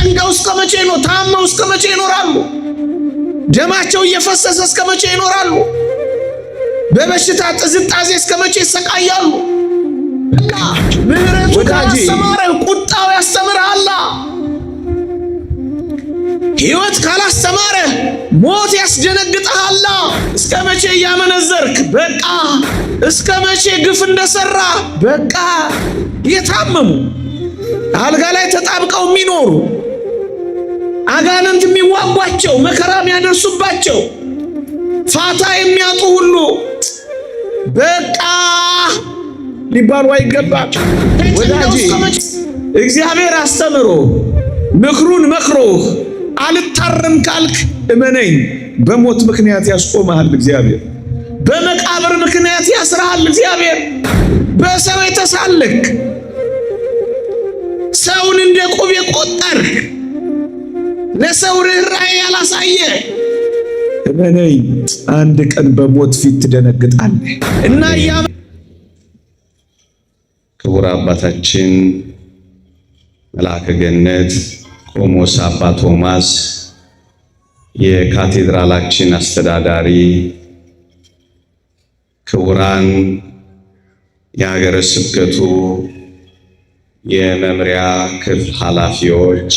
ተጨንቀው እስከ መቼ ነው? ታመው እስከ መቼ ይኖራሉ? ደማቸው እየፈሰሰ እስከ መቼ ይኖራሉ? በበሽታ ጥዝጣዜ እስከ መቼ ይሰቃያሉ? ምህረቱ ካላስተማረ ቁጣው ያስተምርሃል። ሕይወት ካላስተማረ ሞት ያስደነግጥሃል። እስከ መቼ እያመነዘርክ በቃ? እስከ መቼ ግፍ እንደሰራ በቃ? የታመሙ አልጋ ላይ ተጣብቀው የሚኖሩ አጋንንት የሚዋጓቸው መከራ የሚያደርሱባቸው ፋታ የሚያጡ ሁሉ በቃ ሊባሉ አይገባም። ወዳጄ እግዚአብሔር አስተምሮ ምክሩን መክሮህ አልታረም ካልክ እመነኝ፣ በሞት ምክንያት ያስቆምሃል እግዚአብሔር። በመቃብር ምክንያት ያስርሃል እግዚአብሔር። በሰው የተሳለክ ሰውን እንደ ቁብ የቆጠርክ ለሰው ርኅራኄ ያላሳየ እመነኝ፣ አንድ ቀን በሞት ፊት ትደነግጣለህ። እና ክቡር አባታችን መልአከ ገነት ቆሞስ አባ ቶማስ የካቴድራላችን አስተዳዳሪ፣ ክቡራን የሀገረ ስብከቱ የመምሪያ ክፍል ኃላፊዎች፣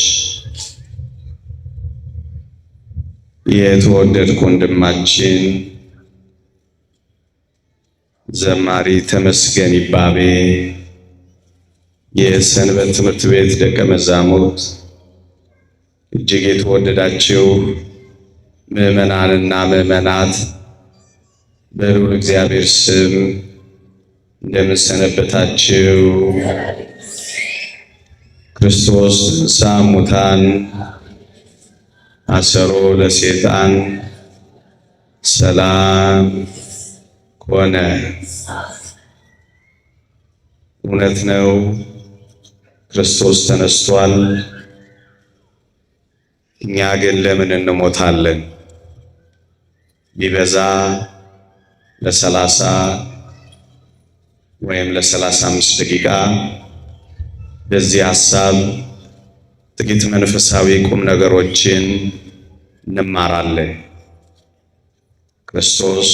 የተወደድክ ወንድማችን ዘማሪ ተመስገን ይባቤ፣ የሰንበት ትምህርት ቤት ደቀ መዛሙርት፣ እጅግ የተወደዳችሁ ምዕመናንና ምዕመናት በልዑል እግዚአብሔር ስም እንደምን ሰነበታችሁ? ክርስቶስ ተንሥአ እሙታን አሰሮ ለሰይጣን ሰላም ኮነ። እውነት ነው፣ ክርስቶስ ተነስቷል። እኛ ግን ለምን እንሞታለን? ቢበዛ ለ30 ወይም ለ35 ደቂቃ በዚህ ሐሳብ ጥቂት መንፈሳዊ ቁም ነገሮችን እንማራለን። ክርስቶስ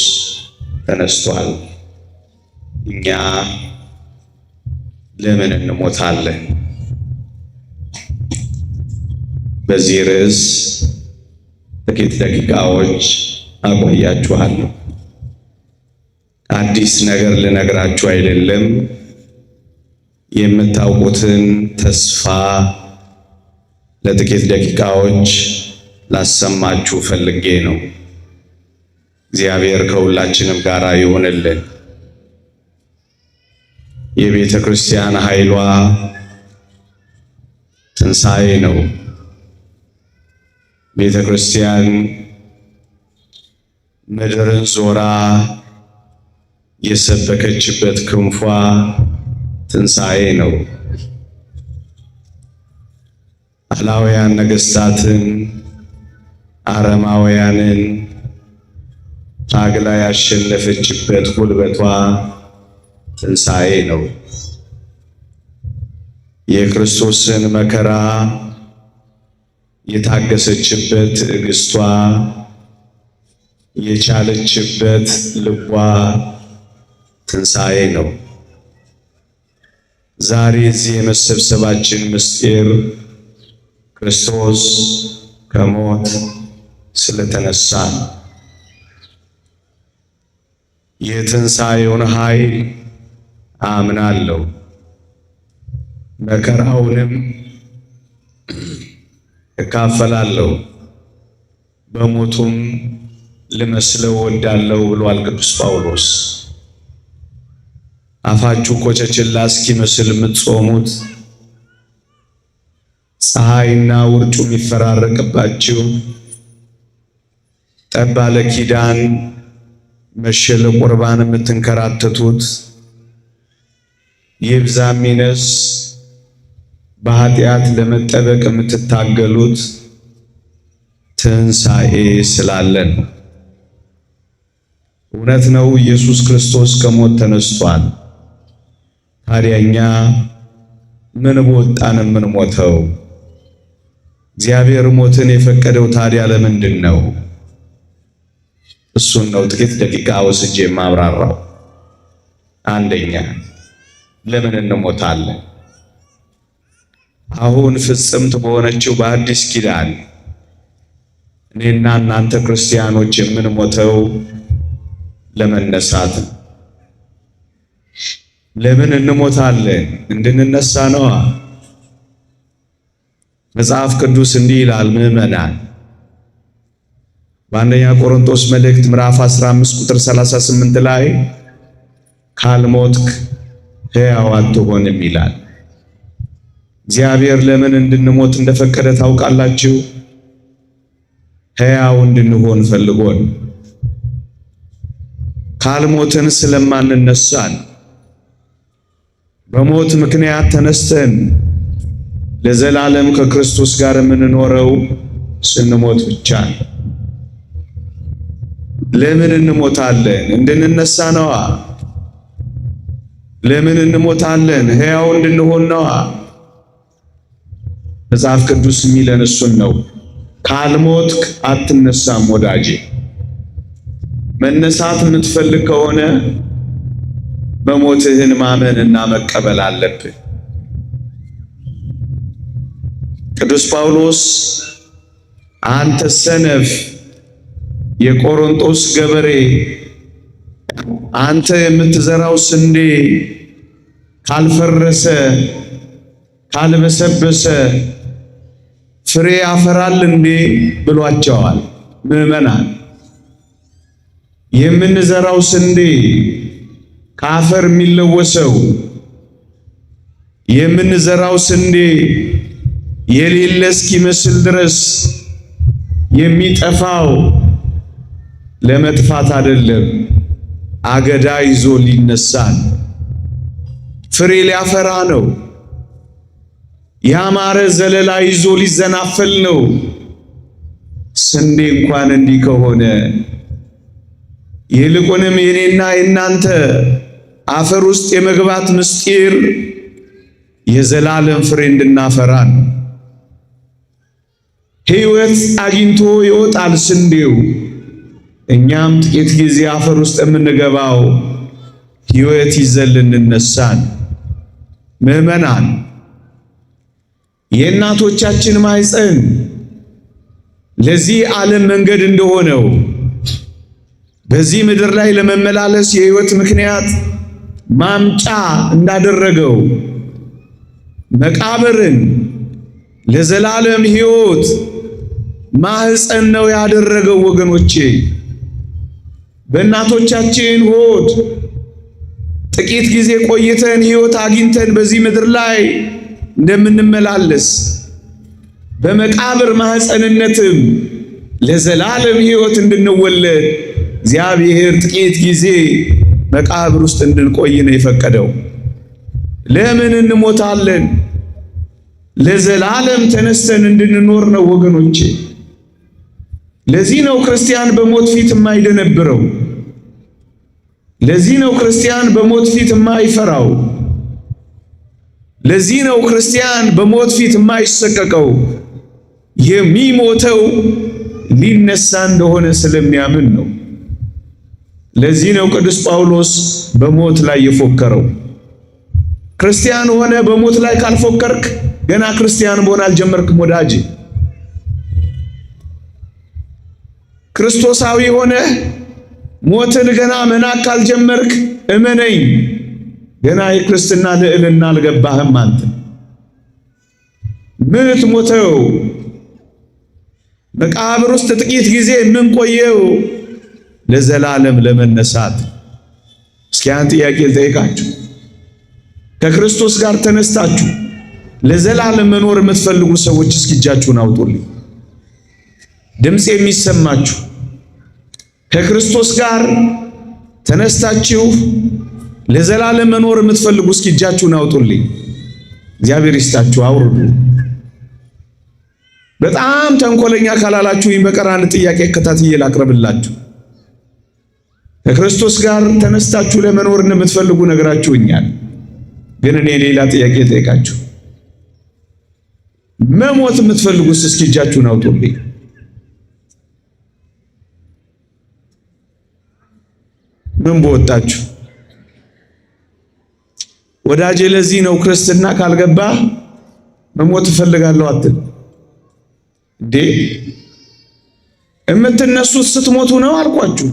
ተነስቷል። እኛ ለምን እንሞታለን? በዚህ ርዕስ ጥቂት ደቂቃዎች አቆያችኋለሁ። አዲስ ነገር ልነግራችሁ አይደለም፣ የምታውቁትን ተስፋ ለጥቂት ደቂቃዎች ላሰማችሁ ፈልጌ ነው። እግዚአብሔር ከሁላችንም ጋር ይሆንልን። የቤተ ክርስቲያን ኃይሏ ትንሣኤ ነው። ቤተ ክርስቲያን ምድርን ዞራ የሰበከችበት ክንፏ ትንሣኤ ነው። አላውያን ነገሥታትን፣ አረማውያንን ታግላ ያሸነፈችበት ጉልበቷ ትንሣኤ ነው። የክርስቶስን መከራ የታገሰችበት ትዕግስቷ፣ የቻለችበት ልቧ ትንሣኤ ነው። ዛሬ እዚህ የመሰብሰባችን ምስጢር ክርስቶስ ከሞት ስለተነሳ የትንሣኤውን ኃይል አምናለሁ። መከራውንም እካፈላለሁ፣ በሞቱም ልመስለው ወዳለሁ ብሏል ቅዱስ ጳውሎስ። አፋችሁ ኮቸችላ እስኪመስል የምትጾሙት፣ ፀሐይና ውርጩ የሚፈራረቅባችሁ፣ ጠባለ ኪዳን መሸለ ቁርባን የምትንከራተቱት፣ ይብዛም ይነስ በኃጢአት ለመጠበቅ የምትታገሉት ትንሣኤ ስላለን። እውነት ነው፣ ኢየሱስ ክርስቶስ ከሞት ተነስቷል። ታዲያ እኛ ምን በወጣን የምንሞተው? እግዚአብሔር ሞትን የፈቀደው ታዲያ ለምንድን ነው? እሱን ነው ጥቂት ደቂቃ ወስጄ ማብራራው። አንደኛ ለምን እንሞታለን? አሁን ፍጽምት በሆነችው በአዲስ ኪዳን እኔና እናንተ ክርስቲያኖች የምንሞተው ለመነሳት ነው። ለምን እንሞታለን? እንድንነሳ ነዋ። መጽሐፍ ቅዱስ እንዲህ ይላል ምዕመናን፣ በአንደኛ ቆሮንቶስ መልእክት ምዕራፍ 15 ቁጥር 38 ላይ ካልሞትክ ሕያው አትሆንም ይላል። እግዚአብሔር ለምን እንድንሞት እንደፈቀደ ታውቃላችሁ? ሕያው እንድንሆን ፈልጎን። ካልሞትን ስለማንነሳን በሞት ምክንያት ተነስተን ለዘላለም ከክርስቶስ ጋር የምንኖረው ስንሞት ብቻ ነው። ለምን እንሞታለን? እንድንነሳ ነዋ። ለምን እንሞታለን? ሕያው እንድንሆን ነዋ። መጽሐፍ ቅዱስ የሚለን እሱን ነው። ካልሞትክ አትነሳም ወዳጄ። መነሳት የምትፈልግ ከሆነ መሞትህን ማመንና መቀበል አለብህ። ቅዱስ ጳውሎስ አንተ ሰነፍ የቆሮንቶስ ገበሬ፣ አንተ የምትዘራው ስንዴ ካልፈረሰ ካልበሰበሰ ፍሬ ያፈራል እንዴ ብሏቸዋል። ምዕመናን የምንዘራው ስንዴ ከአፈር የሚለወሰው የምንዘራው ስንዴ የሌለ እስኪመስል ድረስ የሚጠፋው ለመጥፋት አይደለም፣ አገዳ ይዞ ሊነሳን ፍሬ ሊያፈራ ነው። ያማረ ዘለላ ይዞ ሊዘናፈል ነው። ስንዴ እንኳን እንዲህ ከሆነ ይልቁንም የኔና የናንተ አፈር ውስጥ የመግባት ምስጢር የዘላለም ፍሬ እንድናፈራ ነው። ሕይወት አግኝቶ ይወጣል ስንዴው። እኛም ጥቂት ጊዜ አፈር ውስጥ የምንገባው ሕይወት ይዘን እንነሳን። ምዕመናን የእናቶቻችን ማኅፀን ለዚህ ዓለም መንገድ እንደሆነው በዚህ ምድር ላይ ለመመላለስ የሕይወት ምክንያት ማምጫ እንዳደረገው መቃብርን ለዘላለም ሕይወት ማኅፀን ነው ያደረገው። ወገኖቼ በእናቶቻችን ሆድ ጥቂት ጊዜ ቆይተን ሕይወት አግኝተን በዚህ ምድር ላይ እንደምንመላለስ በመቃብር ማኅፀንነትም ለዘላለም ሕይወት እንድንወለድ እግዚአብሔር ጥቂት ጊዜ መቃብር ውስጥ እንድንቆይ ነው የፈቀደው። ለምን እንሞታለን? ለዘላለም ተነስተን እንድንኖር ነው ወገኖቼ። ለዚህ ነው ክርስቲያን በሞት ፊት የማይደነብረው። ለዚህ ነው ክርስቲያን በሞት ፊት የማይፈራው። ለዚህ ነው ክርስቲያን በሞት ፊት የማይሰቀቀው። የሚሞተው ሊነሳ እንደሆነ ስለሚያምን ነው። ለዚህ ነው ቅዱስ ጳውሎስ በሞት ላይ የፎከረው። ክርስቲያን ሆነ በሞት ላይ ካልፎከርክ ገና ክርስቲያን መሆን አልጀመርክም ወዳጅ። ክርስቶሳዊ ሆነ ሞትን ገና መናቅ ካልጀመርክ እመነኝ ገና የክርስትና ልዕልና አልገባህም። አንተ ምትሞተው መቃብር ውስጥ ጥቂት ጊዜ የምንቆየው ለዘላለም ለመነሳት። እስኪ አንድ ጥያቄ ልጠይቃችሁ። ከክርስቶስ ጋር ተነስታችሁ ለዘላለም መኖር የምትፈልጉ ሰዎች እስኪ እጃችሁን አውጡልኝ። ድምፅ የሚሰማችሁ ከክርስቶስ ጋር ተነስታችሁ ለዘላለም መኖር የምትፈልጉ እስኪ እጃችሁን አውጡልኝ። እግዚአብሔር ይስጣችሁ፣ አውርዱ። በጣም ተንኮለኛ ካላላችሁኝ በቀር አንድ ጥያቄ ከታትዬ ላቅርብላችሁ። ከክርስቶስ ጋር ተነስታችሁ ለመኖር እንደምትፈልጉ ነግራችሁኛል። ግን እኔ ሌላ ጥያቄ ጠይቃችሁ፣ መሞት የምትፈልጉስ እስኪ እጃችሁን አውጡልኝ። ምን በወጣችሁ ወዳጄ። ለዚህ ነው ክርስትና ካልገባ መሞት እፈልጋለሁ አትል እንዴ። የምትነሱት ስትሞቱ ነው አልኳችሁ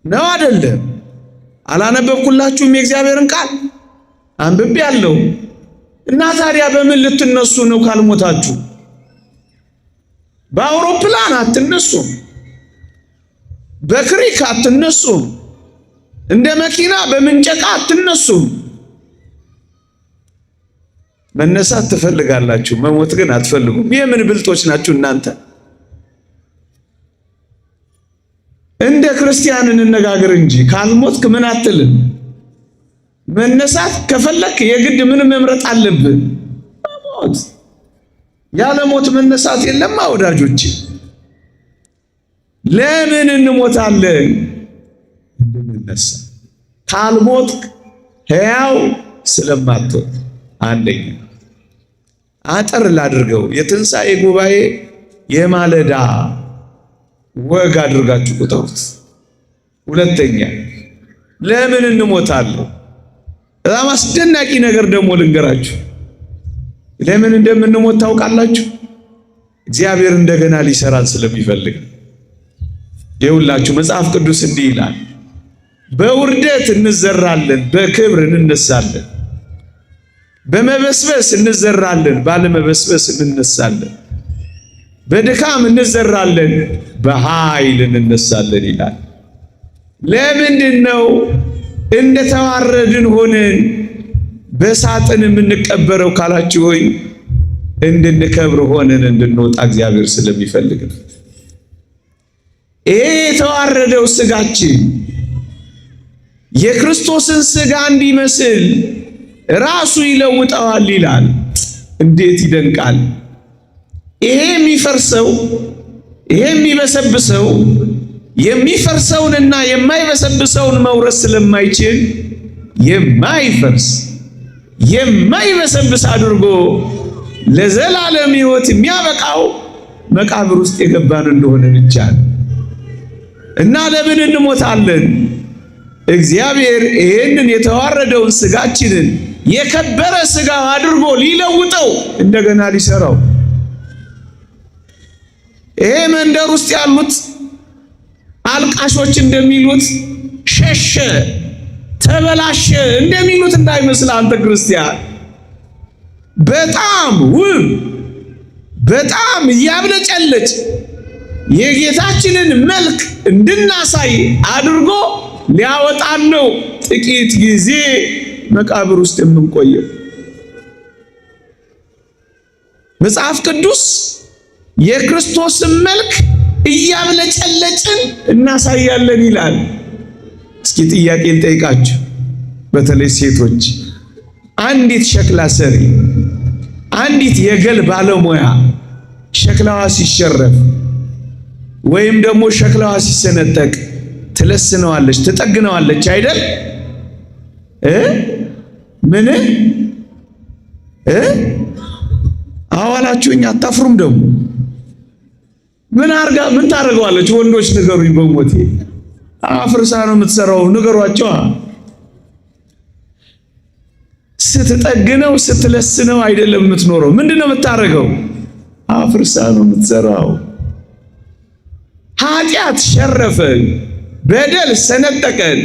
ነው አይደለም? አላነበብኩላችሁም? የእግዚአብሔርን ቃል አንብቤያለሁ። እና ታዲያ በምን ልትነሱ ነው ካልሞታችሁ? በአውሮፕላን አትነሱም፣ በክሪክ አትነሱም፣ እንደ መኪና በምንጨቃ አትነሱም። መነሳት ትፈልጋላችሁ፣ መሞት ግን አትፈልጉም። የምን ብልጦች ናችሁ እናንተ? እንደ ክርስቲያን እንነጋገር እንጂ ካልሞትክ ምን አትልም። መነሳት ከፈለክ የግድ ምን መምረጥ አለብህ? ሞት። ያለ ሞት መነሳት የለም ወዳጆቼ። ለምን እንሞታለን? እንድንነሳ። ካልሞትክ ሕያው ስለማትሆን አንደኛ አጠር ላድርገው። የትንሣኤ ጉባኤ የማለዳ ወግ አድርጋችሁ ቁጠሩት። ሁለተኛ ለምን እንሞታለን? በጣም አስደናቂ ነገር ደግሞ ልንገራችሁ። ለምን እንደምንሞት ታውቃላችሁ? እግዚአብሔር እንደገና ሊሰራን ስለሚፈልግ። ይኸውላችሁ መጽሐፍ ቅዱስ እንዲህ ይላል፣ በውርደት እንዘራለን፣ በክብር እንነሳለን። በመበስበስ እንዘራለን፣ ባለመበስበስ እንነሳለን። በድካም እንዘራለን፣ በኃይል እንነሳለን ይላል። ለምንድን ነው እንደተዋረድን ሆነን በሳጥን የምንቀበረው ካላችሁ ሆይ እንድንከብር ሆነን እንድንወጣ እግዚአብሔር ስለሚፈልግ ነው። ይሄ የተዋረደው ስጋችን የክርስቶስን ስጋ እንዲመስል ራሱ ይለውጠዋል ይላል። እንዴት ይደንቃል! ይሄ የሚፈርሰው ይሄ የሚበሰብሰው የሚፈርሰውንና የማይበሰብሰውን መውረስ ስለማይችል የማይፈርስ የማይበሰብስ አድርጎ ለዘላለም ሕይወት የሚያበቃው መቃብር ውስጥ የገባን እንደሆነ ብቻ እና ለምን እንሞታለን? እግዚአብሔር ይሄንን የተዋረደውን ስጋችንን የከበረ ስጋ አድርጎ ሊለውጠው እንደገና ሊሰራው። ይሄ መንደር ውስጥ ያሉት አልቃሾች እንደሚሉት ሸሸ፣ ተበላሸ እንደሚሉት እንዳይመስል አንተ ክርስቲያን። በጣም ውብ፣ በጣም እያብለጨለጭ የጌታችንን መልክ እንድናሳይ አድርጎ ሊያወጣን ነው ጥቂት ጊዜ መቃብር ውስጥ የምንቆየው። መጽሐፍ ቅዱስ የክርስቶስን መልክ እያብለጨለጭን እናሳያለን ይላል። እስኪ ጥያቄ ልጠይቃችሁ፣ በተለይ ሴቶች። አንዲት ሸክላ ሰሪ፣ አንዲት የገል ባለሙያ ሸክላዋ ሲሸረፍ ወይም ደግሞ ሸክላዋ ሲሰነጠቅ ትለስነዋለች፣ ትጠግነዋለች አይደል? ምን አዋላችሁኝ? አታፍሩም? ደግሞ ምን ታደርገዋለች? ወንዶች ንገሩኝ። በሞቴ አፍርሳ ነው የምትሰራው። ንገሯቸው። ስትጠግነው ስትለስነው አይደለም የምትኖረው። ምንድነው የምታደርገው? አፍርሳ ነው የምትሰራው። ኃጢአት ሸረፈን፣ በደል ሰነጠቀን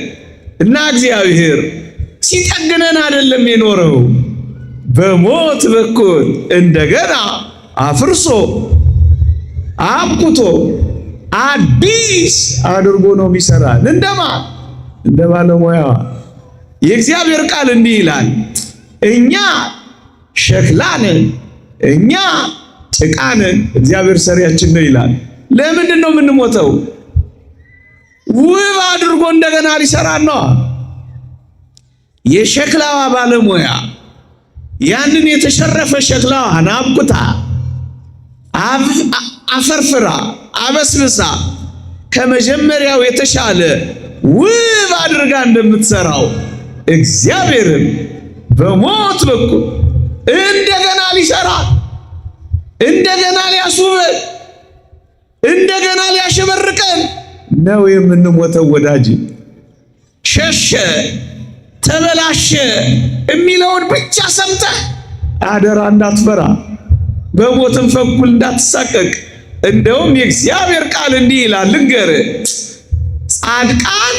እና እግዚአብሔር ሲጠግነን አይደለም የኖረው። በሞት በኩል እንደገና አፍርሶ አብኩቶ አዲስ አድርጎ ነው የሚሰራን። እንደማን? እንደ ባለሙያዋ። የእግዚአብሔር ቃል እንዲህ ይላል፣ እኛ ሸክላ ነን፣ እኛ ጭቃ ነን፣ እግዚአብሔር ሰሪያችን ነው ይላል። ለምንድን ነው የምንሞተው? ውብ አድርጎ እንደገና ሊሰራን ነው። የሸክላዋ ባለሙያ ያንን የተሸረፈ ሸክላዋን አብኩታ አፈርፍራ አበስብሳ ከመጀመሪያው የተሻለ ውብ አድርጋ እንደምትሰራው እግዚአብሔርን በሞት በኩል እንደገና ሊሰራ እንደገና ሊያስውበን እንደገና ሊያሸበርቀን ነው የምንሞተው ወዳጅ። ሸሸ ተበላሸ የሚለውን ብቻ ሰምተህ አደራ እንዳትፈራ፣ በሞትም በኩል እንዳትሳቀቅ። እንደውም የእግዚአብሔር ቃል እንዲህ ይላል፣ ልንገርህ፣ ጻድቃን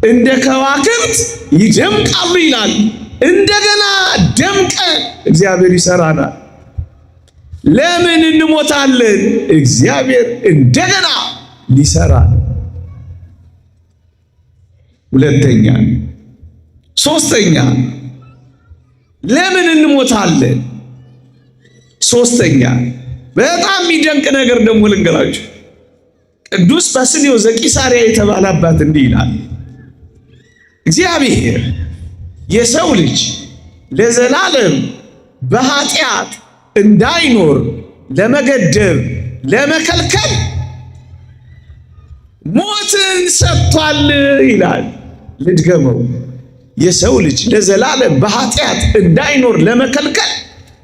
እንደ ከዋክብት ይደምቃሉ ይላል። እንደገና ደምቀን እግዚአብሔር ይሰራናል። ለምን እንሞታለን? እግዚአብሔር እንደገና ሊሰራን። ሁለተኛ፣ ሶስተኛ፣ ለምን እንሞታለን? ሶስተኛ በጣም የሚደንቅ ነገር ደግሞ ልንገራችሁ። ቅዱስ ባስልዮስ ዘቂሳርያ የተባለ አባት እንዲህ ይላል፣ እግዚአብሔር የሰው ልጅ ለዘላለም በኃጢአት እንዳይኖር ለመገደብ ለመከልከል ሞትን ሰጥቷል ይላል። ልድገመው፣ የሰው ልጅ ለዘላለም በኃጢአት እንዳይኖር ለመከልከል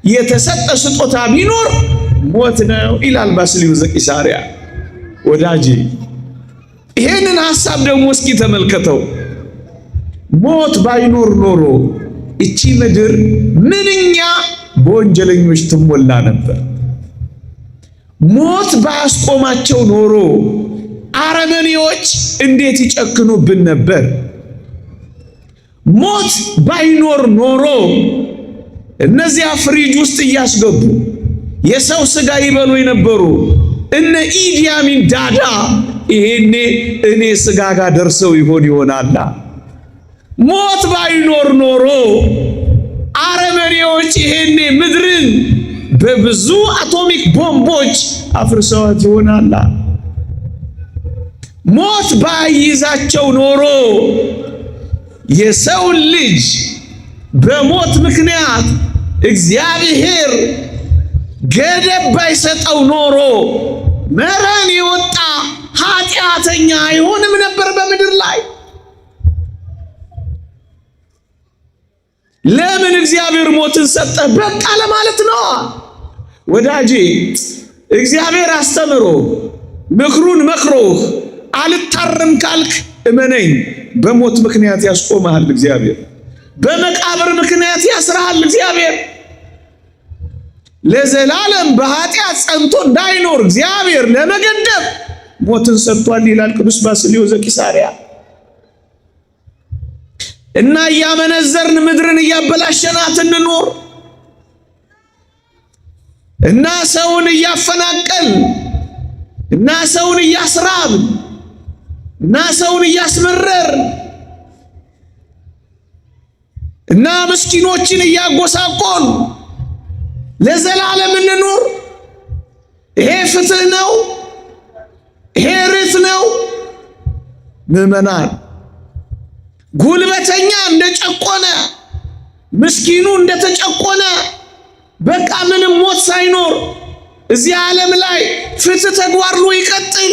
የተሰጠ ስጦታ ቢኖር ሞት ነው ይላል ባስልዮስ ዘቂሳርያ። ወዳጄ ይሄንን ሐሳብ ደግሞ እስኪ ተመልከተው። ሞት ባይኖር ኖሮ እቺ ምድር ምንኛ በወንጀለኞች ትሞላ ነበር። ሞት ባያስቆማቸው ኖሮ አረመኔዎች እንዴት ይጨክኑብን ነበር። ሞት ባይኖር ኖሮ እነዚያ ፍሪጅ ውስጥ እያስገቡ የሰው ስጋ ይበሉ የነበሩ እነ ኢዲ አሚን ዳዳ ይሄኔ እኔ ስጋ ጋር ደርሰው ይሆናላ። ሞት ባይኖር ኖሮ አረመኔዎች ይሄኔ ምድርን በብዙ አቶሚክ ቦምቦች አፍርሰዋት ይሆናላ። ሞት ባይይዛቸው ኖሮ የሰው ልጅ በሞት ምክንያት እግዚአብሔር ገደብ ባይሰጠው ኖሮ መረን የወጣ ኃጢአተኛ አይሆንም ነበር በምድር ላይ። ለምን እግዚአብሔር ሞትን ሰጠ? በቃ ለማለት ነው ወዳጄ። እግዚአብሔር አስተምሮ ምክሩን መክሮህ አልታረም ካልክ እመነኝ፣ በሞት ምክንያት ያስቆምሃል እግዚአብሔር። በመቃብር ምክንያት ያስርሃል እግዚአብሔር። ለዘላለም በኃጢአት ጸንቶ እንዳይኖር እግዚአብሔር ለመገደብ ሞትን ሰጥቷል ይላል ቅዱስ ባስልዮስ ዘቂሳርያ። እና እያመነዘርን ምድርን እያበላሸናት እንኖር እና ሰውን እያፈናቀል እና ሰውን እያስራብ እና ሰውን እያስመረር እና ምስኪኖችን እያጎሳቆል ለዘላለም እንኖር? ይሄ ፍትህ ነው? ይሄ ርት ነው? ምዕመናን፣ ጉልበተኛ እንደጨቆነ፣ ምስኪኑ እንደተጨቆነ፣ በቃ ምንም ሞት ሳይኖር እዚህ ዓለም ላይ ፍትህ ተግባርሎ ይቀጥል።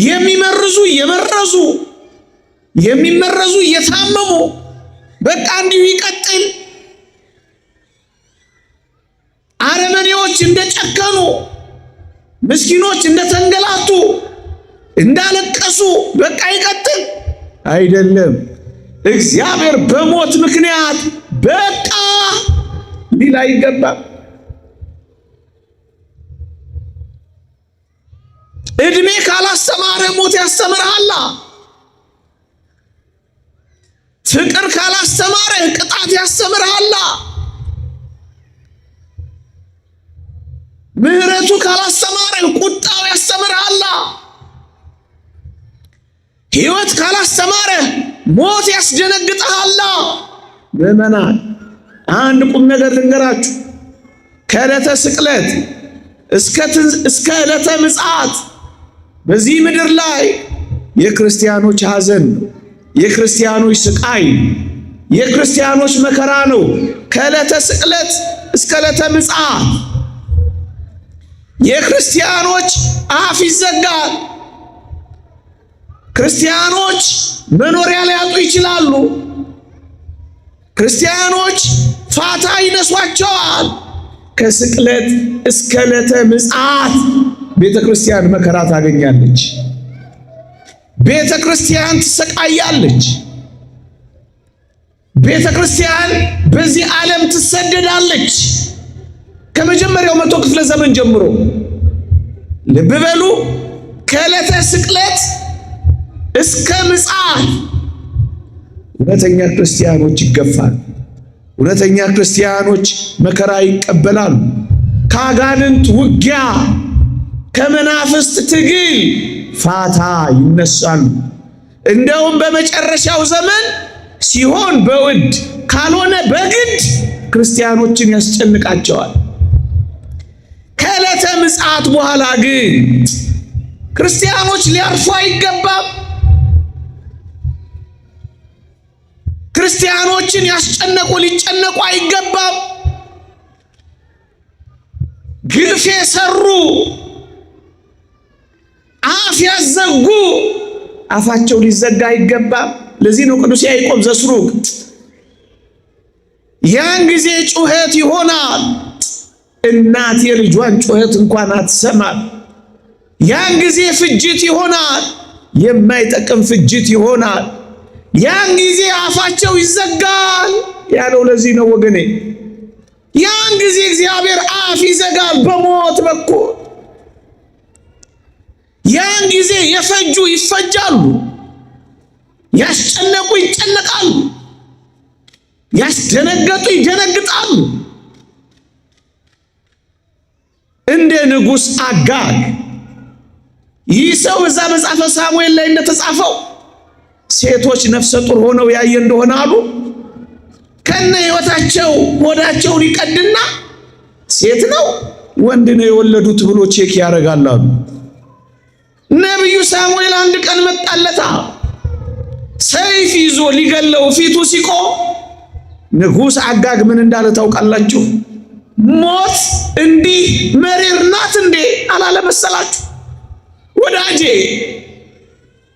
የሚመርዙ እየመረዙ የሚመረዙ እየታመሙ በቃ እንዲሁ ይቀጥል። አረመኔዎች እንደጨከኑ፣ ምስኪኖች እንደተንገላቱ፣ እንዳለቀሱ በቃ ይቀጥል። አይደለም። እግዚአብሔር በሞት ምክንያት በቃ ሊል አይገባም። እድሜ ካላስተማረ ሞት ያስተምርሃላ። ፍቅር ካላስተማረ ቅጣት ያስተምርሃላ። ምህረቱ ካላስተማረ ቁጣው ያስተምርሃላ። ሕይወት ካላስተማረ ሞት ያስደነግጥሃላ። ምዕመናን፣ አንድ ቁም ነገር ልንገራችሁ። ከዕለተ ስቅለት እስከ ዕለተ ምጽአት በዚህ ምድር ላይ የክርስቲያኖች ሐዘን ነው፣ የክርስቲያኖች ስቃይ፣ የክርስቲያኖች መከራ ነው። ከዕለተ ስቅለት እስከ ዕለተ ምጽአት የክርስቲያኖች አፍ ይዘጋል። ክርስቲያኖች መኖሪያ ሊያጡ ይችላሉ። ክርስቲያኖች ፋታ ይነሷቸዋል። ከስቅለት እስከ ዕለተ ምጽአት ቤተ ክርስቲያን መከራ ታገኛለች። ቤተ ክርስቲያን ትሰቃያለች። ቤተ ክርስቲያን በዚህ ዓለም ትሰደዳለች። ከመጀመሪያው 100 ክፍለ ዘመን ጀምሮ ልብ በሉ፣ ከዕለተ ስቅለት እስከ ምጽአት እውነተኛ ክርስቲያኖች ይገፋሉ። እውነተኛ ክርስቲያኖች መከራ ይቀበላሉ። ከአጋንንት ውጊያ፣ ከመናፍስት ትግል ፋታ ይነሳሉ። እንደውም በመጨረሻው ዘመን ሲሆን በውድ ካልሆነ በግድ ክርስቲያኖችን ያስጨንቃቸዋል። ከዕለተ ምጽአት በኋላ ግን ክርስቲያኖች ሊያርፉ አይገባም። ክርስቲያኖችን ያስጨነቁ ሊጨነቁ አይገባም። ግፍ የሰሩ አፍ ያዘጉ አፋቸው ሊዘጋ አይገባም። ለዚህ ነው ቅዱስ ያዕቆብ ዘስሩግ ያን ጊዜ ጩኸት ይሆናል፣ እናት የልጇን ጩኸት እንኳን አትሰማም። ያን ጊዜ ፍጅት ይሆናል፣ የማይጠቅም ፍጅት ይሆናል። ያን ጊዜ አፋቸው ይዘጋል ያለው ለዚህ ነው ወገኔ። ያን ጊዜ እግዚአብሔር አፍ ይዘጋል በሞት በኩል። ያን ጊዜ የፈጁ ይፈጃሉ፣ ያስጨነቁ ይጨነቃሉ፣ ያስደነገጡ ይደነግጣሉ። እንደ ንጉሥ አጋግ ይህ ሰው በዛ መጽሐፈ ሳሙኤል ላይ እንደተጻፈው ሴቶች ነፍሰ ጡር ሆነው ያየ እንደሆነ አሉ ከነ ሕይወታቸው ሆዳቸውን ይቀድና ሴት ነው ወንድ ነው የወለዱት ብሎ ቼክ ያደርጋል አሉ። ነቢዩ ሳሙኤል አንድ ቀን መጣለታ ሰይፍ ይዞ ሊገለው ፊቱ ሲቆም ንጉሥ አጋግ ምን እንዳለ ታውቃላችሁ? ሞት እንዲህ መሪር ናት እንዴ አላለ መሰላችሁ? ወዳጄ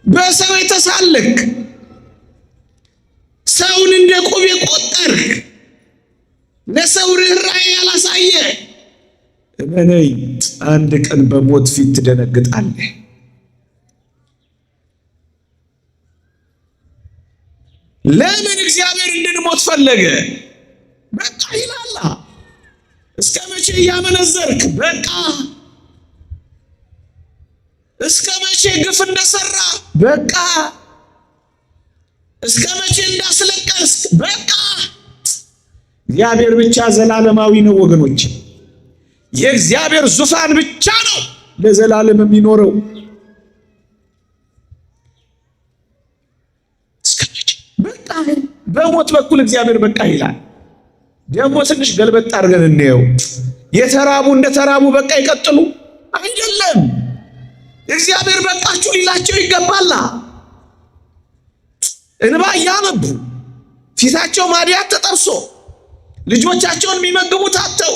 በሰው የተሳለክ ሰውን እንደ ቁብ የቆጠርክ ለሰው ርኅራኄ ያላሳየ እመነኝ አንድ ቀን በሞት ፊት ትደነግጣለህ። ለምን እግዚአብሔር እንድንሞት ፈለገ? በቃ ይላላ። እስከ መቼ እያመነዘርክ በቃ? እስከ መቼ ግፍ እንደሰራ በቃ? እስከ መቼ እንዳስለቀስክ በቃ? እግዚአብሔር ብቻ ዘላለማዊ ነው ወገኖች። የእግዚአብሔር ዙፋን ብቻ ነው ለዘላለም የሚኖረው። እስከ መቼ በቃ? በሞት በኩል እግዚአብሔር በቃ ይላል። ደግሞ ትንሽ ገልበጥ አድርገን እንየው። የተራቡ እንደተራቡ በቃ ይቀጥሉ አይደለም። እግዚአብሔር በቃችሁ ሊላቸው ይገባላ። እንባ እያነቡ ፊታቸው ማዲያት ተጠርሶ ልጆቻቸውን የሚመግቡት አጥተው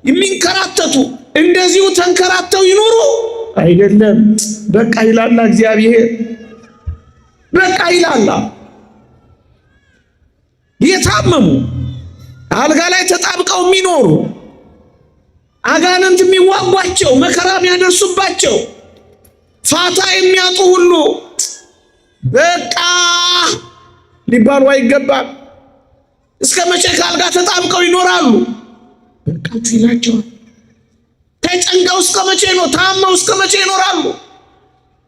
የሚንከራተቱ እንደዚሁ ተንከራተው ይኖሩ አይደለም። በቃ ይላላ እግዚአብሔር በቃ ይላላ። የታመሙ አልጋ ላይ ተጣብቀው የሚኖሩ አጋንንት የሚዋጓቸው መከራ የሚያደርሱባቸው ፋታ የሚያጡ ሁሉ በቃ ሊባሉ አይገባም። እስከ መቼ ከአልጋ ተጣብቀው ይኖራሉ? በቃችሁ ይላቸዋል። ተጨንቀው እስከ መቼ ነው? ታመው እስከ መቼ ይኖራሉ?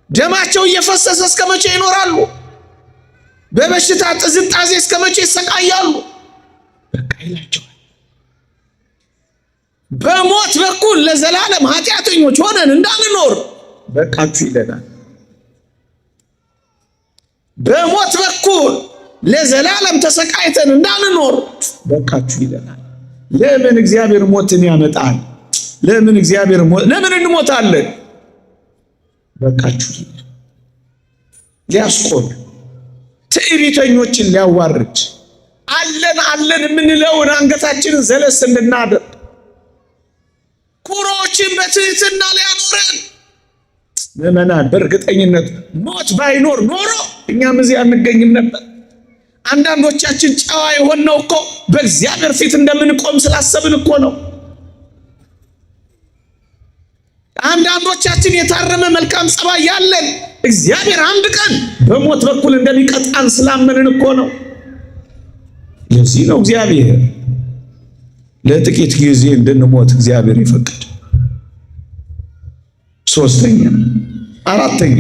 ደማቸው እየፈሰሰ እስከ መቼ ይኖራሉ? በበሽታ ጥዝጣዜ እስከ መቼ ይሰቃያሉ? በቃ ይላቸዋል። በሞት በኩል ለዘላለም ኃጢአተኞች ሆነን እንዳንኖር በቃችሁ ይለናል። በሞት በኩል ለዘላለም ተሰቃይተን እንዳንኖር በቃችሁ ይለናል። ለምን እግዚአብሔር ሞትን ያመጣል? ለምን እግዚአብሔር ለምን እንሞታለን? በቃችሁ ይለናል። ሊያስቆም ትዕቢተኞችን ሊያዋርድ አለን አለን የምንለውን አንገታችንን ዘለስ እንድናደርግ ኩሮዎችን በትህትና ሊያኖረን ምዕመናን በእርግጠኝነት ሞት ባይኖር ኖሮ እኛም እዚህ አንገኝም ነበር። አንዳንዶቻችን ጨዋ የሆነው እኮ በእግዚአብሔር ፊት እንደምንቆም ስላሰብን እኮ ነው። አንዳንዶቻችን የታረመ መልካም ጸባይ ያለን እግዚአብሔር አንድ ቀን በሞት በኩል እንደሚቀጣን ስላመንን እኮ ነው። ለዚህ ነው እግዚአብሔር ለጥቂት ጊዜ እንድንሞት እግዚአብሔር ይፈቅድ። ሶስተኛ አራተኛ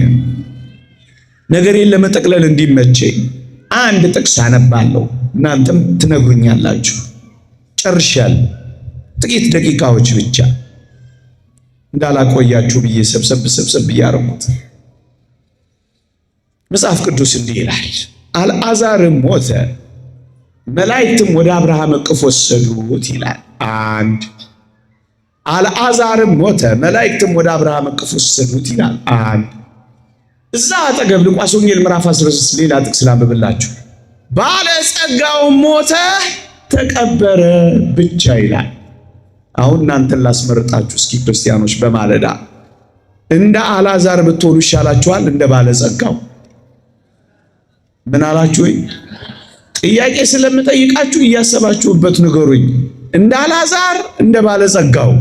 ነገሬን ለመጠቅለል እንዲመቸኝ አንድ ጥቅስ አነባለሁ፣ እናንተም ትነግሩኛላችሁ። ጨርሻለሁ። ጥቂት ደቂቃዎች ብቻ እንዳላቆያችሁ ብዬ ሰብሰብ እያረኩት መጽሐፍ ቅዱስ እንዲህ ይላል፣ አልዓዛርም ሞተ፣ መላእክትም ወደ አብርሃም እቅፍ ወሰዱት ይላል። አንድ አልዓዛርም ሞተ፣ መላእክትም ወደ አብርሃም እቅፍ ወሰዱት ይላል። አንድ እዛ አጠገብ ሉቃስ ወንጌል ምዕራፍ 16 ሌላ ጥቅስ ላንብብላችሁ። ባለጸጋው ሞተ ተቀበረ ብቻ ይላል። አሁን እናንተን ላስመርጣችሁ እስኪ ክርስቲያኖች፣ በማለዳ እንደ አልዓዛር ብትሆኑ ይሻላችኋል እንደ ባለጸጋው? ምን አላችሁ? ጥያቄ ስለምጠይቃችሁ እያሰባችሁበት ንገሩኝ። እንደ አልዓዛር እንደ ባለጸጋው?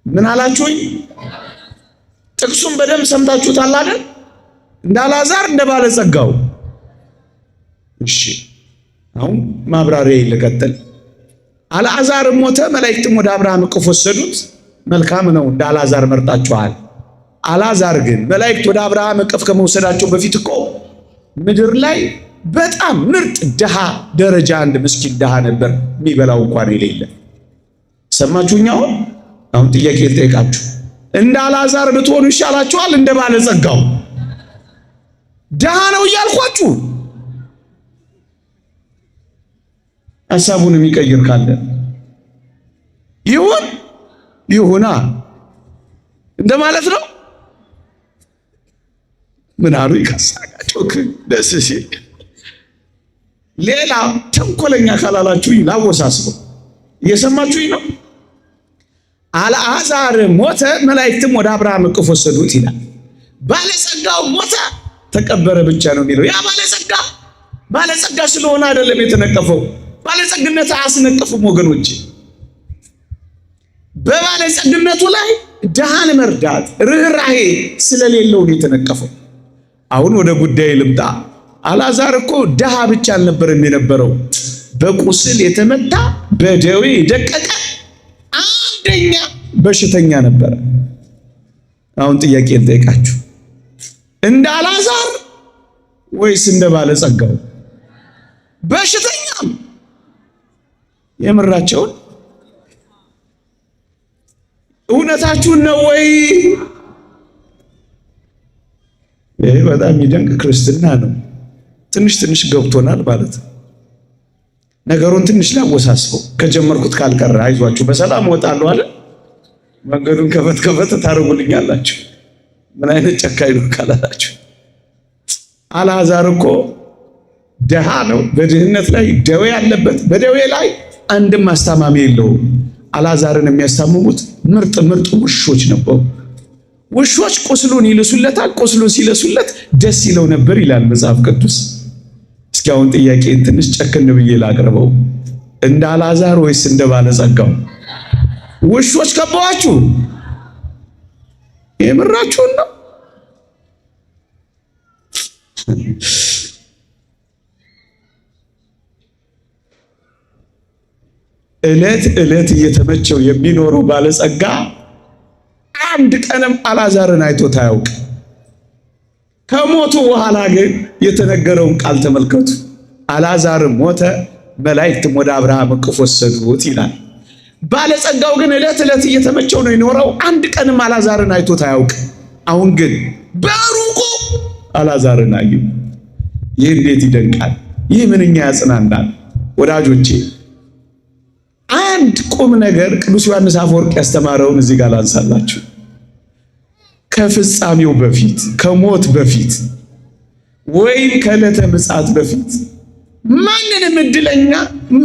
ምን አላችሁኝ? ጥቅሱን በደንብ ሰምታችሁታል አይደል? እንደ አልዓዛር እንደ ባለጸጋው? እሺ አሁን ማብራሪያ ልቀጥል። አልዓዛር ሞተ፣ መላእክትም ወደ አብርሃም እቅፍ ወሰዱት። መልካም ነው፣ እንደ አልዓዛር መርጣችኋል። አልዓዛር ግን መላእክት ወደ አብርሃም እቅፍ ከመውሰዳቸው በፊት እኮ ምድር ላይ በጣም ምርጥ ድሃ፣ ደረጃ አንድ ምስኪን ድሃ ነበር፣ የሚበላው እንኳን የሌለ። ሰማችሁኝ? አሁን ጥያቄ ልጠይቃችሁ። እንደ አልዓዛር ብትሆኑ ይሻላችኋል እንደ ባለጸጋው? ድሃ ነው እያልኳችሁ ሐሳቡን የሚቀይር ካለ ይሁና እንደማለት ነው። ምን አሉ? ይካሳቃቸው ደስ ሲል ሌላ ተንኮለኛ ካላላችሁኝ ላወሳስበው። እየሰማችሁኝ ነው? አልዓዛር ሞተ፣ መላእክትም ወደ አብርሃም እቅፍ ወሰዱት ይላል። ባለጸጋው ሞተ ተቀበረ ብቻ ነው የሚለው። ያ ባለጸጋ ስለሆነ አይደለም የተነቀፈው። ባለጸግነት አያስነቅፍም ወገኖች። በባለጸግነቱ ላይ ድሃን መርዳት ርኅራኄ ስለሌለው ነው የተነቀፈው። አሁን ወደ ጉዳይ ልምጣ። አልዓዛር እኮ ድሃ ብቻ አልነበረም የነበረው፣ በቁስል የተመታ በደዌ የደቀቀ አንደኛ በሽተኛ ነበረ። አሁን ጥያቄ ልጠይቃችሁ፣ እንደ አልዓዛር ወይስ እንደ ባለጸጋው? በሽተኛም የምራቸውን እውነታችሁን ነው ወይ? ይሄ በጣም የሚደንቅ ክርስትና ነው። ትንሽ ገብቶናል ማለት ነው። ነገሩን ትንሽ ላወሳስበው ከጀመርኩት ካልቀረ አይዟችሁ፣ በሰላም እወጣለሁ አለ። መንገዱን ከፈት ታደርጉልኛላችሁ። ምን አይነት ጨካኝ ነው ካላላችሁ፣ አልዓዛር እኮ ደሃ ነው፣ በድህነት ላይ ደዌ ያለበት፣ በደዌ ላይ አንድም አስታማሚ የለውም። አልዓዛርን የሚያስታምሙት ምርጥ ውሾች ነበሩ። ውሾች ቁስሉን ይልሱለታል። ቁስሉን ሲለሱለት ደስ ይለው ነበር ይላል መጽሐፍ ቅዱስ። እስኪ አሁን ጥያቄን ትንሽ ጨክን ብዬ ላቅርበው። እንደ አልዓዛር ወይስ እንደ ባለጸጋው? ውሾች ከበዋችሁ? የምራችሁን ነው? ዕለት እየተመቸው የሚኖረው ባለጸጋ አንድ ቀንም አልዓዛርን አይቶት አያውቅ። ከሞቱ በኋላ ግን የተነገረውን ቃል ተመልከቱ። አልዓዛርም ሞተ፣ መላእክትም ወደ አብርሃም እቅፍ ወሰዱት ይላል። ባለጸጋው ግን ዕለት እየተመቸው ነው የኖረው። አንድ ቀንም አልዓዛርን አይቶት አያውቅ። አሁን ግን በሩቁ አልዓዛርን አዩ። ይህ እንዴት ይደንቃል! ይህ ምንኛ ያጽናናል! ወዳጆቼ አንድ ቁም ነገር ቅዱስ ዮሐንስ አፈወርቅ ያስተማረውን እዚህ ጋር ላንሳላችሁ። ከፍጻሜው በፊት ከሞት በፊት ወይም ከዕለተ ምጽአት በፊት ማንንም እድለኛ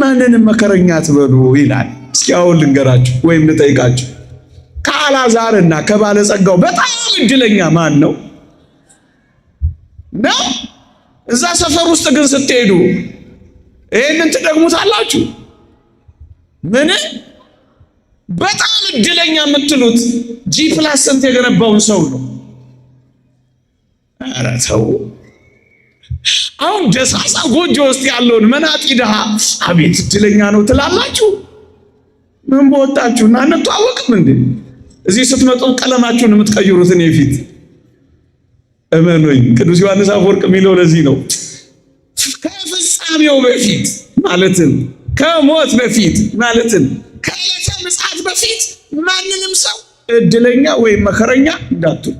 ማንንም መከረኛ አትበሉ ይላል። እስኪ አሁን ልንገራችሁ ወይም ልጠይቃችሁ፣ ከአልዓዛርና ከባለጸጋው በጣም እድለኛ ማን ነው? እዛ ሰፈር ውስጥ ግን ስትሄዱ ይሄንን ትደግሙታላችሁ። ምን በጣም እድለኛ የምትሉት G+ ስንት የገነባውን ሰው ነው። ኧረ ተው። አሁን ደሳሳ ጎጆ ውስጥ ያለውን መናጢ ድሃ አቤት እድለኛ ነው ትላላችሁ። ምን በወጣችሁና እንተዋወቅም እንዴ? እዚህ ስትመጡ ቀለማችሁን የምትቀይሩትን የፊት እመኑኝ። ቅዱስ ዮሐንስ አፈወርቅ የሚለው ለዚህ ነው። ከፍጻሜው በፊት ማለትም ከሞት በፊት ማለትም ከዕለተ ምጽአት በፊት ማንንም ሰው እድለኛ ወይም መከረኛ እንዳትሉ፣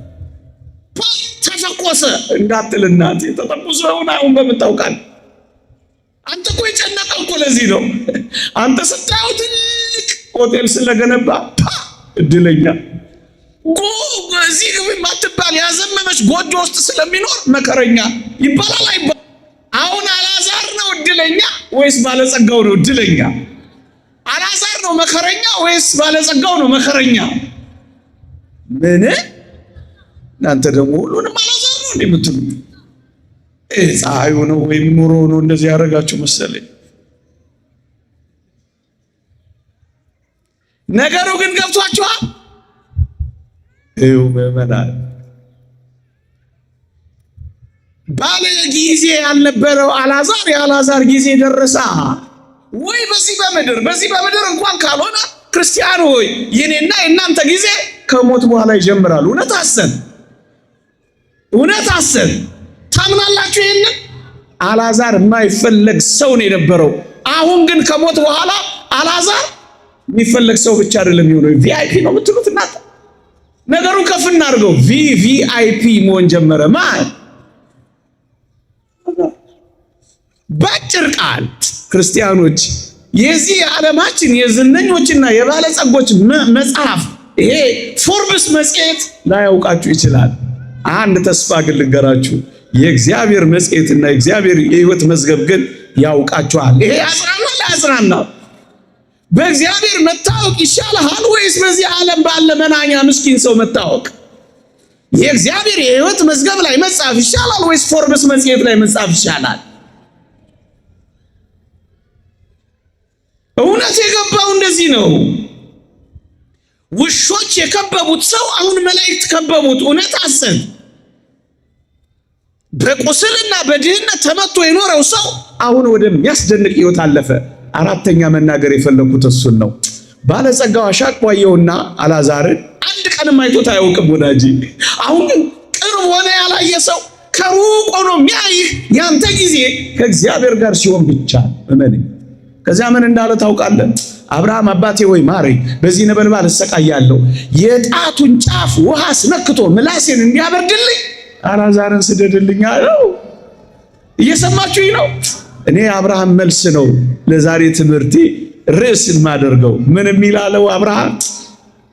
ተፈቆሰ እንዳትልና ተተቆሰ አሁን በምታውቃል። አንተ እኮ የጨነቀው እኮ ለዚህ ነው። አንተ ስታየው ትልቅ ሆቴል ስለገነባ እድለኛ እዚህ ማትባል ያዘመመች ጎጆ ውስጥ ስለሚኖር መከረኛ ይባላል አይባል? አሁን አልዓዛር ነው እድለኛ ወይስ ባለጸጋው ነው እድለኛ? አልዓዛር ነው መከረኛ ወይስ ባለጸጋው ነው መከረኛ? ምን እናንተ ደግሞ ሁሉንም አልዓዛር ነው እንደምትሉት ፀሐዩ ነው ወይም ኑሮ ነው እንደዚህ ያደረጋችሁ መሰለኝ። ነገሩ ግን ገብቷችኋል? ምዕመናን ባለ ጊዜ ያልነበረው አልዓዛር የአልዓዛር ጊዜ ደረሳ ወይ? በዚህ በምድር እንኳን ካልሆነ ክርስቲያን ሆይ የኔና የእናንተ ጊዜ ከሞት በኋላ ይጀምራል። እውነት አሰብ ታምናላችሁ? ይሄንን አልዓዛር የማይፈለግ ሰው ነው የነበረው። አሁን ግን ከሞት በኋላ አልዓዛር የሚፈለግ ሰው ብቻ አይደለም የሚሆነው፣ ቪአይፒ ነው የምትሉት እናንተ። ነገሩን ከፍ እናድርገው። ቪአይፒ መሆን ጀመረ። ማን ባጭር ቃል ክርስቲያኖች የዚህ ዓለማችን የዝነኞችና የባለጸጎች መጽሐፍ ይሄ ፎርብስ መጽሔት ላያውቃችሁ ይችላል። አንድ ተስፋ ግን ልንገራችሁ፣ የእግዚአብሔር መጽሔትና የእግዚአብሔር የሕይወት መዝገብ ግን ያውቃችኋል። ይሄ ያጽናናል። በእግዚአብሔር መታወቅ ይሻልሃል ወይስ በዚህ ዓለም ባለ መናኛ ምስኪን ሰው መታወቅ? የእግዚአብሔር የሕይወት መዝገብ ላይ መጻፍ ይሻላል ወይስ ፎርብስ መጽሔት ላይ መጻፍ ይሻላል? እውነት የገባው እንደዚህ ነው። ውሾች የከበቡት ሰው አሁን መላእክት ከበቡት። እውነት አሰብ በቁስልና በድህነት ተመቶ የኖረው ሰው አሁን ወደሚያስደንቅ ሕይወት አለፈ። አራተኛ መናገር የፈለኩት እሱን ነው። ባለጸጋው አሻቅቧየውና አልዓዛርን አንድ ቀንም አይቶት አያውቅም ወዳጅ። አሁን ግን ቅርብ ሆነ ያላየ ሰው ከሩቅ ሆኖ የሚያይህ ያንተ ጊዜ ከእግዚአብሔር ጋር ሲሆን ብቻ እመን። ከዚያ ምን እንዳለ ታውቃለህ? አብርሃም አባቴ ወይ ማረኝ፣ በዚህ ነበልባል እሰቃያለሁ። የጣቱን ጫፍ ውሃ አስነክቶ ምላሴን እንዲያበርድልኝ አልዓዛርን ስደድልኝ አለው። እየሰማችሁኝ ነው? እኔ አብርሃም መልስ ነው ለዛሬ ትምህርቴ ርዕስ የማደርገው። ምን የሚላለው አብርሃም?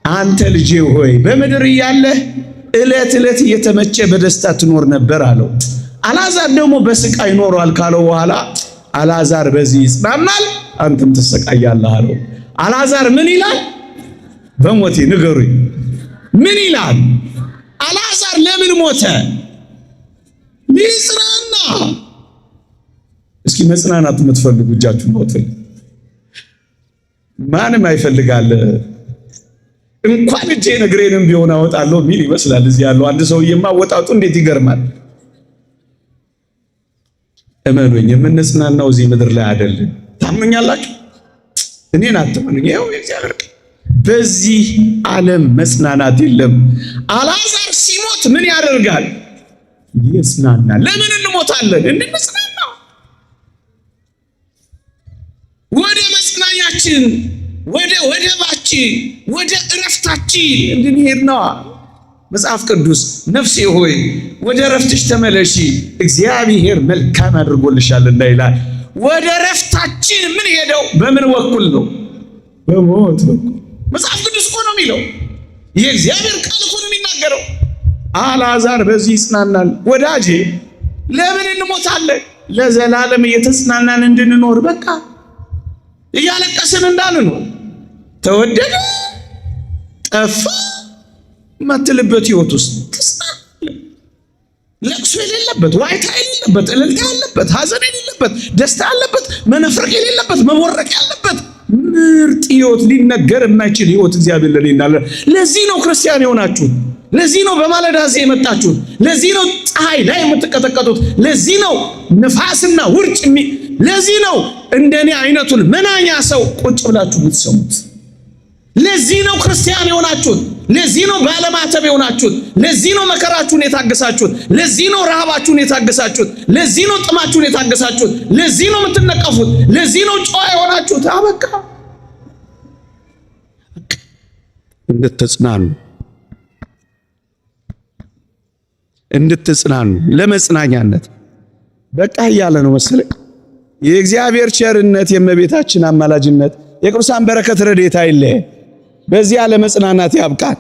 አንተ ልጄ ሆይ በምድር እያለህ ዕለት ዕለት እየተመቸ በደስታ ትኖር ነበር አለው። አልዓዛር ደግሞ በስቃይ ኖሯል ካለው በኋላ አልዓዛር በዚህ ይጽናናል፣ አንተም ትሰቃያለህ አለው። አልዓዛር ምን ይላል? በሞቴ ንገሩኝ። ምን ይላል? አልዓዛር ለምን ሞተ? ሊጽናና። እስኪ መጽናናት የምትፈልጉ እጃችሁን አውጡ። ማንም አይፈልጋለ። እንኳን እጄን እግሬንም ቢሆን አወጣለሁ የሚል ይመስላል እዚህ ያለው አንድ ሰውዬማ አወጣጡ እንዴት ይገርማል። እመኑኝ የምንጽናናው እዚህ ምድር ላይ አይደለም። ታምኛላችሁ? እኔን አትመኑኝ። ይኸው የእግዚአብሔር በዚህ ዓለም መጽናናት የለም። አልዓዛር ሲሞት ምን ያደርጋል? ይጽናናል። ለምን እንሞታለን? እንድንጽናና፣ ወደ መጽናኛችን፣ ወደ ወደባችን፣ ወደ እረፍታችን እንድንሄድ ነው። መጽሐፍ ቅዱስ ነፍሴ ሆይ ወደ እረፍትሽ ተመለሺ እግዚአብሔር መልካም አድርጎልሻልና ይላል። ወደ እረፍታችን ምን ሄደው በምን በኩል ነው? በሞት በኩል። መጽሐፍ ቅዱስ እኮ ነው የሚለው። የእግዚአብሔር ቃል እኮ ነው የሚናገረው። አልዓዛር በዚህ ይጽናናል። ወዳጄ ለምን እንሞታለን? ለዘላለም እየተጽናናን እንድንኖር፣ በቃ እያለቀስን እንዳንኖር። ተወደደ ጠፋ ማትልበት ሕይወት ውስጥ ለቅሶ የሌለበት፣ ዋይታ የሌለበት፣ እልልታ ያለበት፣ ሐዘን የሌለበት፣ ደስታ ያለበት፣ መነፍረቅ የሌለበት፣ መቦረቅ ያለበት ምርጥ ሕይወት፣ ሊነገር የማይችል ሕይወት እግዚአብሔር ለኔና ለዚህ ነው ክርስቲያን የሆናችሁት። ለዚህ ነው በማለዳ እዚህ የመጣችሁት። ለዚህ ነው ፀሐይ ላይ የምትቀጠቀጡት። ለዚህ ነው ንፋስና ውርጭ ለዚህ ነው እንደኔ አይነቱን መናኛ ሰው ቁጭ ብላችሁ የምትሰሙት። ለዚህ ነው ክርስቲያን የሆናችሁት። ለዚህ ነው ባለማተብ የሆናችሁት። ለዚህ ነው መከራችሁን የታገሳችሁት። ለዚህ ነው ረሃባችሁን የታገሳችሁት። ለዚህ ነው ጥማችሁን የታገሳችሁት። ለዚህ ነው የምትነቀፉት። ለዚህ ነው ጨዋ የሆናችሁት። አበቃ። እንድትጽናኑ ለመጽናኛነት በቃ እያለ ነው መሰለኝ። የእግዚአብሔር ቸርነት፣ የእመቤታችን አማላጅነት፣ የቅዱሳን በረከት ረድኤት አይለየን። በዚያ ለመጽናናት ያብቃን።